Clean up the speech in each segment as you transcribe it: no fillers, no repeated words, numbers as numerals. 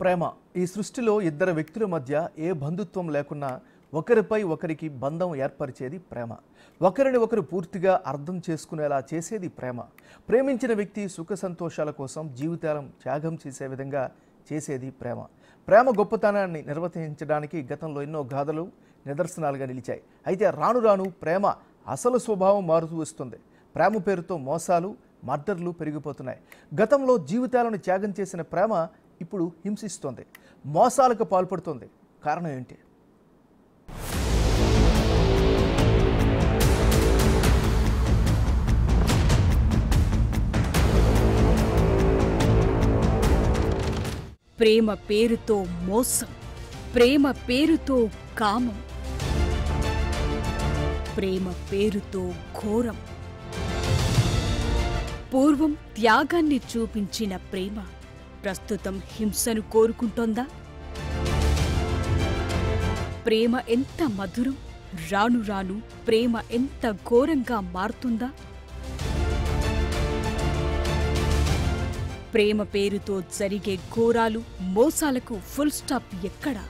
ప్రేమ ఈ సృష్టిలో ఇద్దరు వ్యక్తుల మధ్య ఏ బంధుత్వం లేకున్నా ఒకరిపై ఒకరికి బంధం ఏర్పరిచేది ప్రేమ. ఒకరిని ఒకరు పూర్తిగా అర్థం చేసుకునేలా చేసేది ప్రేమ. ప్రేమించిన వ్యక్తి సుఖ సంతోషాల కోసం జీవితాలను త్యాగం చేసే విధంగా చేసేది ప్రేమ. ప్రేమ గొప్పతనాన్ని నిర్వచించడానికి గతంలో ఎన్నో గాథలు నిదర్శనాలుగా నిలిచాయి. అయితే రాను రాను ప్రేమ అసలు స్వభావం మారుతూ వస్తుంది. ప్రేమ పేరుతో మోసాలు, మర్డర్లు పెరిగిపోతున్నాయి. గతంలో జీవితాలను త్యాగం చేసిన ప్రేమ ఇప్పుడు హింసిస్తోంది, మోసాలకు పాల్పడుతోంది. కారణం ఏంటి? ప్రేమ పేరుతో మోసం, ప్రేమ పేరుతో కామం, ప్రేమ పేరుతో ఘోరం. పూర్వం త్యాగాన్ని చూపించిన ప్రేమ ప్రస్తుతం హింసను కోరుకుంటోందా? ప్రేమ ఎంత మధురం, రాను రాను ప్రేమ ఎంత ఘోరంగా మారుతుందా? ప్రేమ పేరుతో జరిగే ఘోరాలు, మోసాలకు ఫుల్ స్టాప్ ఎక్కడా?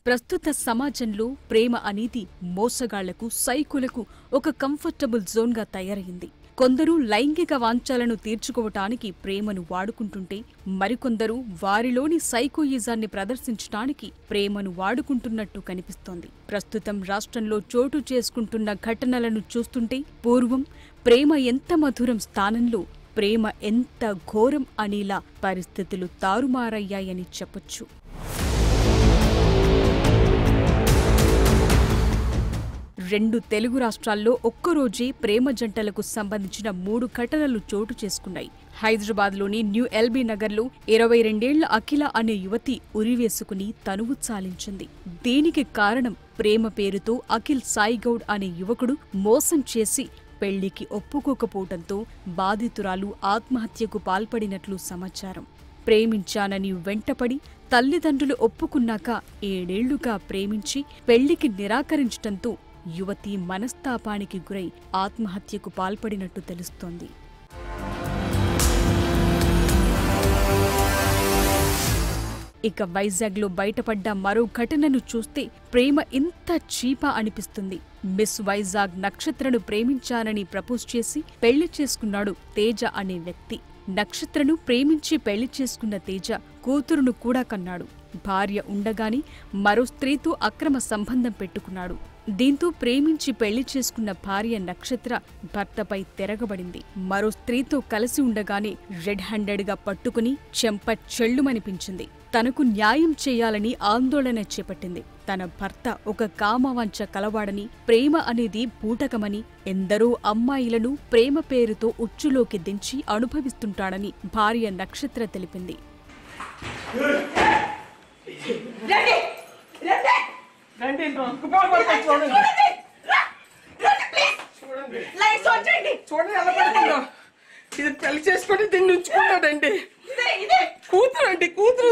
ప్రస్తుత సమాజంలో ప్రేమ అనేది మోసగాళ్లకు, సైకోలకు ఒక కంఫర్టబుల్ జోన్గా తయారైంది. కొందరు లైంగిక వాంఛలను తీర్చుకోవటానికి ప్రేమను వాడుకుంటుంటే, మరికొందరు వారిలోని సైకోయిజాన్ని ప్రదర్శించటానికి ప్రేమను వాడుకుంటున్నట్టు కనిపిస్తోంది. ప్రస్తుతం రాష్ట్రంలో చోటు చేసుకుంటున్న ఘటనలను చూస్తుంటే పూర్వం ప్రేమ ఎంత మధురం స్థానంలో ప్రేమ ఎంత ఘోరం అనేలా పరిస్థితులు తారుమారయ్యాయని చెప్పొచ్చు. రెండు తెలుగు రాష్ట్రాల్లో ఒక్కరోజే ప్రేమ జంటలకు సంబంధించిన 3 ఘటనలు చోటు చేసుకున్నాయి. హైదరాబాద్లోని న్యూ ఎల్బీ నగర్లో 22 అఖిల అనే యువతి ఉరివేసుకుని తనువు చాలించింది. దీనికి కారణం ప్రేమ పేరుతో అఖిల్ సాయిగౌడ్ అనే యువకుడు మోసం చేసి పెళ్లికి ఒప్పుకోకపోవడంతో బాధితురాలు ఆత్మహత్యకు పాల్పడినట్లు సమాచారం. ప్రేమించానని వెంటపడి తల్లిదండ్రులు ఒప్పుకున్నాక 7 ఏళ్లుగా ప్రేమించి పెళ్లికి నిరాకరించడంతో యువతి మనస్తాపానికి గురై ఆత్మహత్యకు పాల్పడినట్టు తెలుస్తోంది. ఇక వైజాగ్లో బయటపడ్డ మరో ఘటనను చూస్తే ప్రేమ ఇంత చీపా అనిపిస్తుంది. మిస్ వైజాగ్ నక్షత్రను ప్రేమించానని ప్రపోజ్ చేసి పెళ్లి చేసుకున్నాడు తేజ అనే వ్యక్తి. నక్షత్రను ప్రేమించి పెళ్లి చేసుకున్న తేజ కూతురును కూడా కన్నాడు. భార్య ఉండగాని మరో స్త్రీతో అక్రమ సంబంధం పెట్టుకున్నాడు. దీంతో ప్రేమించి పెళ్లి చేసుకున్న భార్య నక్షత్ర భర్తపై తిరగబడింది. మరో స్త్రీతో కలిసి ఉండగానే రెడ్ హ్యాండెడ్గా పట్టుకుని చెంప చెళ్లుమనిపించింది. తనకు న్యాయం చేయాలని ఆందోళన చేపట్టింది. తన భర్త ఒక కామవాంఛ కలవాడని, ప్రేమ అనేది బూటకమని, ఎందరో అమ్మాయిలను ప్రేమ పేరుతో ఉచ్చులోకి దించి అనుభవిస్తుంటాడని భార్య నక్షత్ర తెలిపింది. ఇది పెళ్లి చేసుకొని దీన్ని ఉంచుకున్నాడండి. కూతురు అండి, కూతురు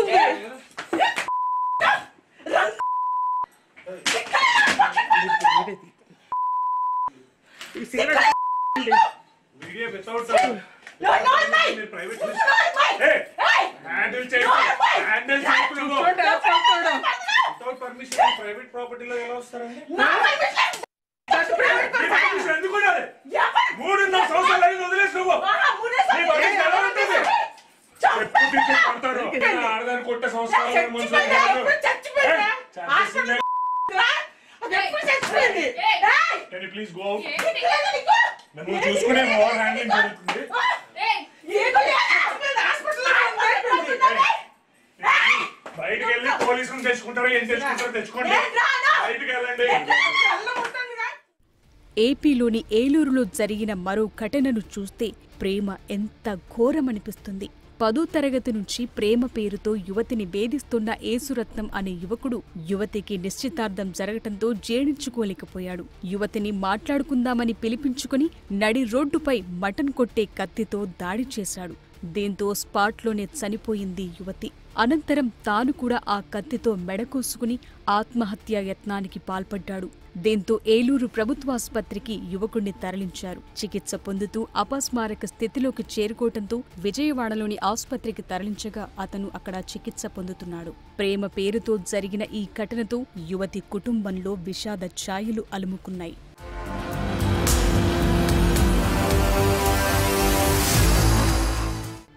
ప్రైవేట్ ప్రాపర్టీలో ఎలా వస్తారండి? ఆడదాన్ని కొట్టే సంస్కారం ప్లీజ్ గో అవుట్. నన్ను చూసుకునే ఓవర్ హ్యాండ్లింగ్ జరుగుతుంది. బయటకు వెళ్ళి పోలీసులు తెచ్చుకుంటారు, ఏం తెచ్చుకుంటారో తెచ్చుకోండి. బయటకు వెళ్ళండి. ఏపీలోని ఏలూరులో జరిగిన మరో ఘటనను చూస్తే ప్రేమ ఎంత ఘోరమనిపిస్తుంది. 10వ తరగతి నుంచి ప్రేమ పేరుతో యువతిని వేధిస్తున్న ఏసురత్నం అనే యువకుడు యువతికి నిశ్చితార్థం జరగటంతో జీర్ణించుకోలేకపోయాడు. యువతిని మాట్లాడుకుందామని పిలిపించుకుని నడి రోడ్డుపై మటన్ కొట్టే కత్తితో దాడి చేశాడు. దీంతో స్పాట్లోనే చనిపోయింది యువతి. అనంతరం తాను కూడా ఆ కత్తితో మెడకోసుకుని ఆత్మహత్యా యత్నానికి పాల్పడ్డాడు. దీంతో ఏలూరు ప్రభుత్వాసుపత్రికి యువకుణ్ణి తరలించారు. చికిత్స పొందుతూ అపస్మారక స్థితిలోకి చేరుకోవడంతో విజయవాడలోని ఆసుపత్రికి తరలించగా అతను అక్కడ చికిత్స పొందుతున్నాడు. ప్రేమ పేరుతో జరిగిన ఈ ఘటనతో యువతి కుటుంబంలో విషాద ఛాయలు అలుముకున్నాయి.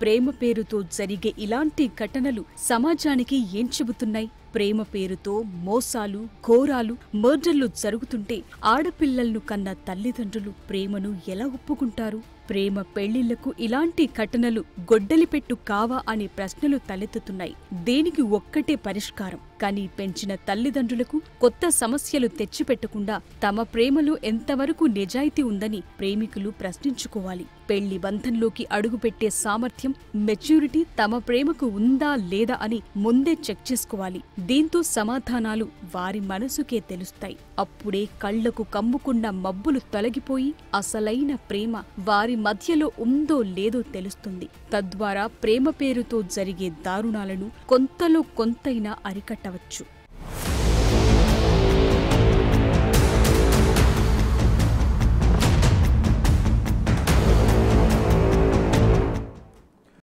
ప్రేమ పేరుతో జరిగే ఇలాంటి ఘటనలు సమాజానికి ఏం చెబుతున్నాయి? ప్రేమ పేరుతో మోసాలు, ఘోరాలు, మర్డర్లు జరుగుతుంటే ఆడపిల్లలను కన్న తల్లిదండ్రులు ప్రేమను ఎలా ఒప్పుకుంటారు? ప్రేమ పెళ్లిళ్లకు ఇలాంటి ఘటనలు గొడ్డలిపెట్టు కావా అనే ప్రశ్నలు తలెత్తుతున్నాయి. దేనికి ఒక్కటే పరిష్కారం. కానీ పెంచిన తల్లిదండ్రులకు కొత్త సమస్యలు తెచ్చిపెట్టకుండా తమ ప్రేమలో ఎంతవరకు నిజాయితీ ఉందని ప్రేమికులు ప్రశ్నించుకోవాలి. పెళ్లి బంధంలోకి అడుగుపెట్టే సామర్థ్యం, మెచ్యూరిటీ తమ ప్రేమకు ఉందా లేదా అని ముందే చెక్ చేసుకోవాలి. దీంతో సమాధానాలు వారి మనసుకే తెలుస్తాయి. అప్పుడే కళ్లకు కమ్ముకున్న మబ్బులు తొలగిపోయి అసలైన ప్రేమ వారి మధ్యలో ఉందో లేదో తెలుస్తుంది. తద్వారా ప్రేమ పేరుతో జరిగే దారుణాలను కొంతలో కొంతైనా అరికట్టవచ్చు.